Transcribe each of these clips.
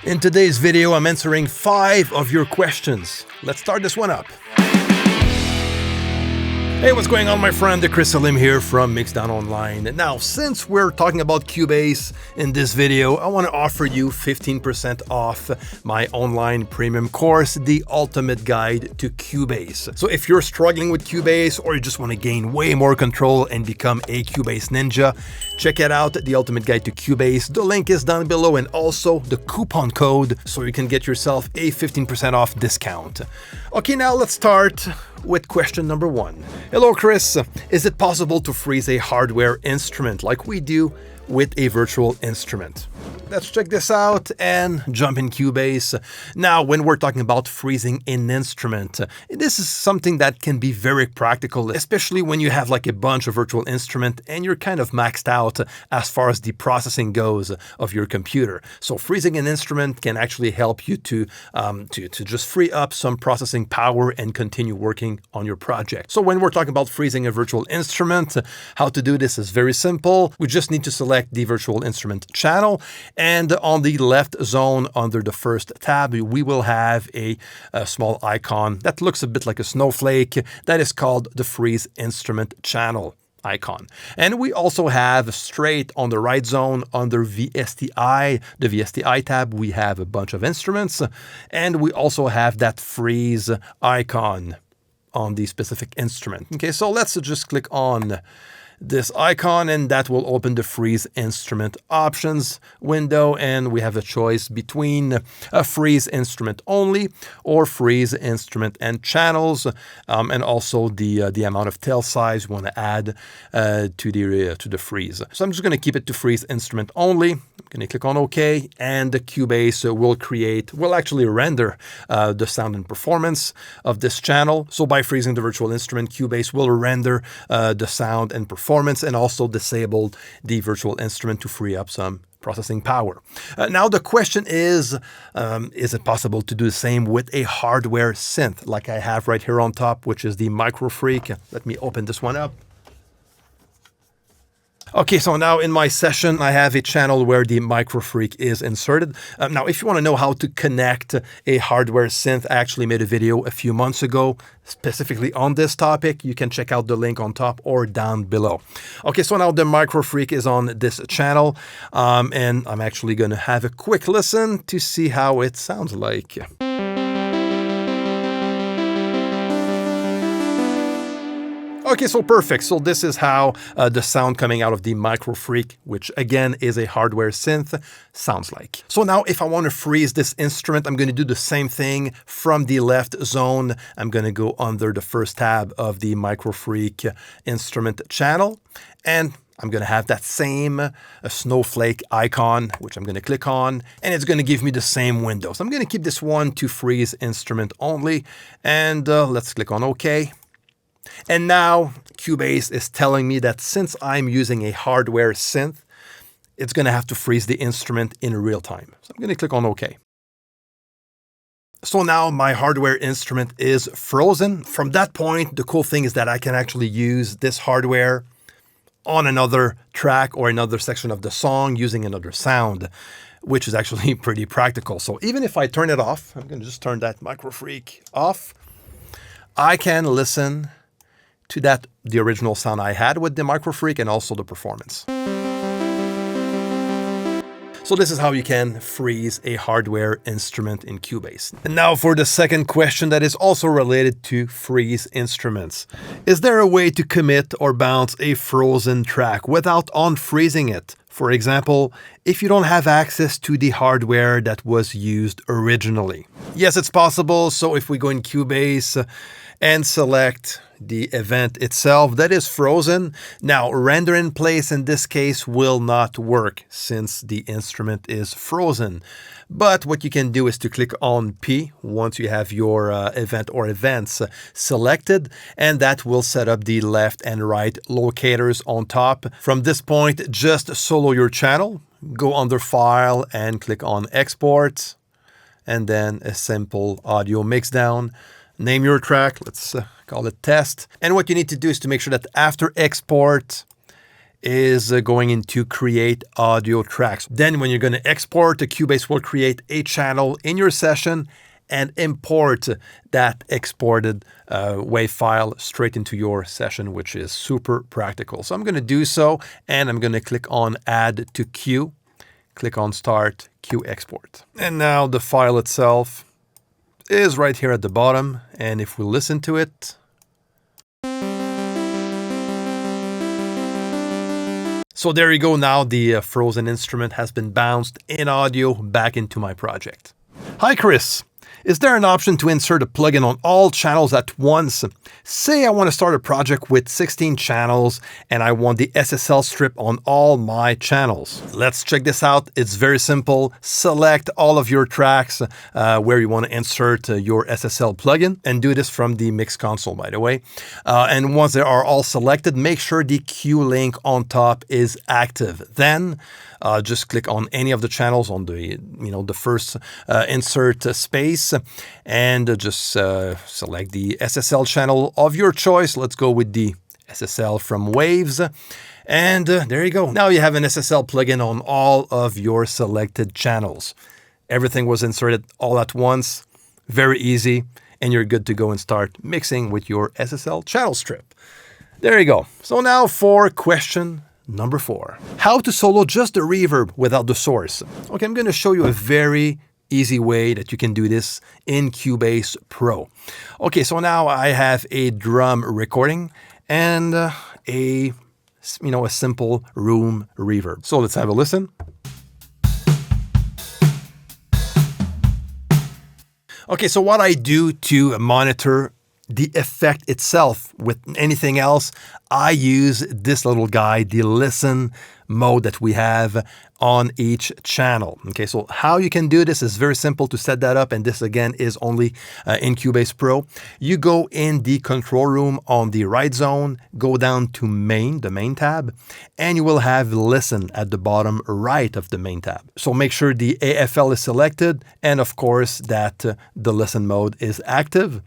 In today's video, I'm answering 5 of your questions. Let's start this one up. Hey, what's going on, my friend? Chris Salim here from Mixdown Online. Now, since we're talking about Cubase in this video, I want to offer you 15% off my online premium course, The Ultimate Guide to Cubase. So if you're struggling with Cubase or you just want to gain way more control and become a Cubase ninja, check it out, The Ultimate Guide to Cubase. The link is down below, and also the coupon code so you can get yourself a 15% off discount. Okay, now let's start with question number 1. Hello, Chris. Is it possible to freeze a hardware instrument like we do with a virtual instrument? Let's check this out and jump in Cubase. Now, when we're talking about freezing an instrument, this is something that can be very practical, especially when you have like a bunch of virtual instruments and you're kind of maxed out as far as the processing goes of your computer. So freezing an instrument can actually help you to just free up some processing power and continue working on your project. So when we're talking about freezing a virtual instrument, how to do this is very simple. We just need to select the virtual instrument channel, and on the left zone under the first tab, we will have a small icon that looks a bit like a snowflake. That is called the Freeze Instrument Channel icon. And we also have straight on the right zone under VSTI, the VSTI tab, we have a bunch of instruments, and we also have that freeze icon on the specific instrument. Okay, so let's just click on this icon, and that will open the freeze instrument options window, and we have a choice between a freeze instrument only or freeze instrument and channels, and also the amount of tail size we want to add to the freeze. So I'm just going to keep it to freeze instrument only. I'm going to click on OK, and the Cubase will actually render the sound and performance of this channel. So by freezing the virtual instrument, Cubase will render the sound and performance and also disable the virtual instrument to free up some processing power. Now the question is it possible to do the same with a hardware synth like I have right here on top, which is the Micro Freak? Let me open this one up. Okay, so now in my session, I have a channel where the Micro Freak is inserted. Now, if you want to know how to connect a hardware synth, I actually made a video a few months ago specifically on this topic. You can check out the link on top or down below. Okay, so now the Micro Freak is on this channel, and I'm actually going to have a quick listen to see how it sounds like. Okay, so perfect. So this is how the sound coming out of the Micro Freak, which again is a hardware synth, sounds like. So now if I want to freeze this instrument, I'm going to do the same thing from the left zone. I'm going to go under the first tab of the Micro Freak instrument channel, and I'm going to have that same snowflake icon, which I'm going to click on, and it's going to give me the same window. So I'm going to keep this one to freeze instrument only, and let's click on OK. And now Cubase is telling me that since I'm using a hardware synth, it's going to have to freeze the instrument in real time. So I'm going to click on OK. So now my hardware instrument is frozen. From that point, the cool thing is that I can actually use this hardware on another track or another section of the song using another sound, which is actually pretty practical. So even if I turn it off, I'm going to just turn that Micro Freak off, I can listen to the original sound I had with the Micro Freak and also the performance. So this is how you can freeze a hardware instrument in Cubase. And now for the second question that is also related to freeze instruments. Is there a way to commit or bounce a frozen track without unfreezing it? For example, if you don't have access to the hardware that was used originally. Yes, it's possible. So if we go in Cubase and select the event itself that is frozen, now render in place in this case will not work since the instrument is frozen. But what you can do is to click on P once you have your event or events selected, and that will set up the left and right locators on top. From this point, just solo your channel, go under File and click on Export, and then a simple audio mixdown. Name your track, let's call it Test. And what you need to do is to make sure that after export, is going into create audio tracks. Then when you're going to export, the Cubase will create a channel in your session and import that exported WAV file straight into your session, which is super practical. So I'm going to do so, and I'm going to click on Add to Queue, click on Start Queue Export. And now the file itself is right here at the bottom, and if we listen to it, so there you go. Now the frozen instrument has been bounced in audio back into my project. Hi Chris, is there an option to insert a plugin on all channels at once? Say I want to start a project with 16 channels and I want the SSL strip on all my channels. Let's check this out. It's very simple. Select all of your tracks where you want to insert your SSL plugin, and do this from the Mix console, by the way. And once they are all selected, make sure the Q link on top is active. Then just click on any of the channels on the the first insert space, and just select the SSL channel of your choice. Let's go with the SSL from Waves, and there you go. Now you have an SSL plugin on all of your selected channels. Everything was inserted all at once, very easy, and you're good to go and start mixing with your SSL channel strip. There you go. So now for question number 4. How to solo just the reverb without the source. Okay, I'm going to show you a very easy way that you can do this in Cubase Pro. Okay, so now I have a drum recording and a simple room reverb. So let's have a listen. Okay, so what I do to monitor the effect itself with anything else, I use this little guy, the listen mode that we have on each channel. Okay, so how you can do this is very simple to set that up, and this again is only in Cubase Pro. You go in the control room on the right zone, go down to main, the main tab, and you will have listen at the bottom right of the main tab. So make sure the AFL is selected, and of course that the listen mode is active.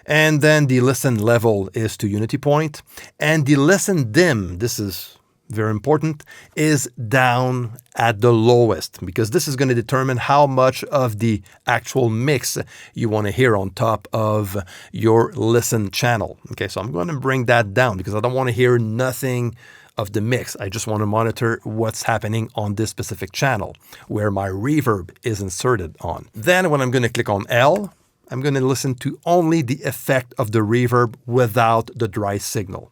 And then the listen level is to unity point, and the listen dim, this is very important, is down at the lowest, because this is going to determine how much of the actual mix you want to hear on top of your listen channel. Okay, so I'm going to bring that down because I don't want to hear nothing of the mix. I just want to monitor what's happening on this specific channel where my reverb is inserted on. Then when I'm going to click on L, I'm going to listen to only the effect of the reverb without the dry signal.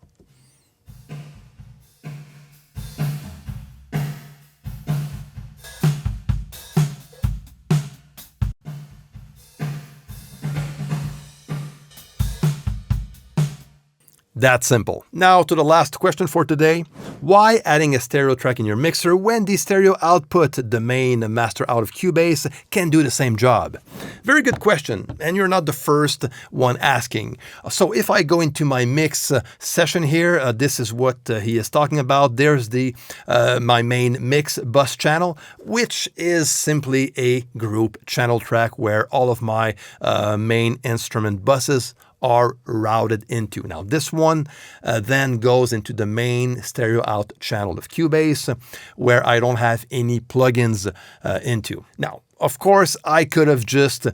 That simple. Now to the last question for today. Why adding a stereo track in your mixer when the stereo output, the main master out of Cubase, can do the same job? Very good question, and you're not the first one asking. So if I go into my mix session here, this is what he is talking about. There's the my main mix bus channel, which is simply a group channel track where all of my main instrument buses are routed into. Now this one then goes into the main stereo out channel of Cubase, where I don't have any plugins into. Now, of course, I could have just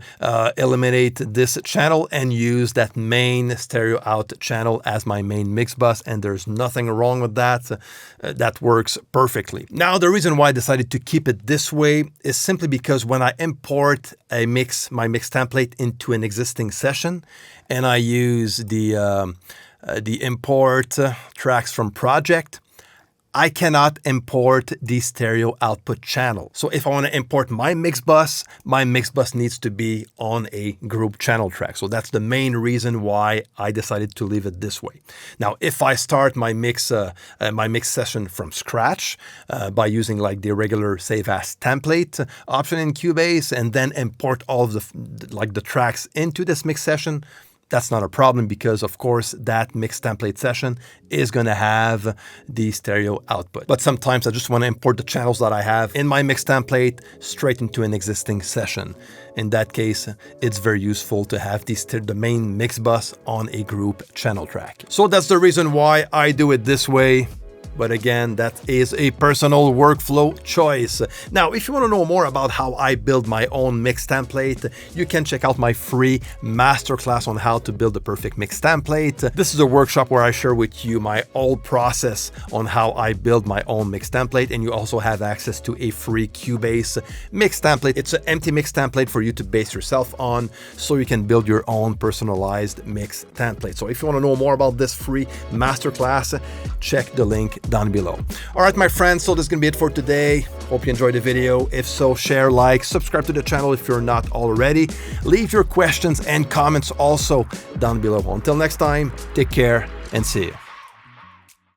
eliminated this channel and use that main stereo out channel as my main mix bus, and there's nothing wrong with that. That works perfectly. Now, the reason why I decided to keep it this way is simply because when I import my mix template into an existing session, and I use the import tracks from project, I cannot import the stereo output channel. So if I want to import my mix bus needs to be on a group channel track. So that's the main reason why I decided to leave it this way. Now, if I start my mix session from scratch by using like the regular save as template option in Cubase, and then import all of the tracks into this mix session, that's not a problem, because of course that mix template session is going to have the stereo output. But sometimes I just want to import the channels that I have in my mix template straight into an existing session. In that case, it's very useful to have the main mix bus on a group channel track. So that's the reason why I do it this way. but again, that is a personal workflow choice. Now, if you want to know more about how I build my own mix template, you can check out my free masterclass on how to build the perfect mix template. This is a workshop where I share with you my whole process on how I build my own mix template, and you also have access to a free Cubase mix template. It's an empty mix template for you to base yourself on, so you can build your own personalized mix template. So if you want to know more about this free masterclass, check the link down below. All right, my friends, so this is gonna be it for today. Hope you enjoyed the video. If so, share, like, subscribe to the channel if you're not already. Leave your questions and comments also down below. Until next time, take care and see you.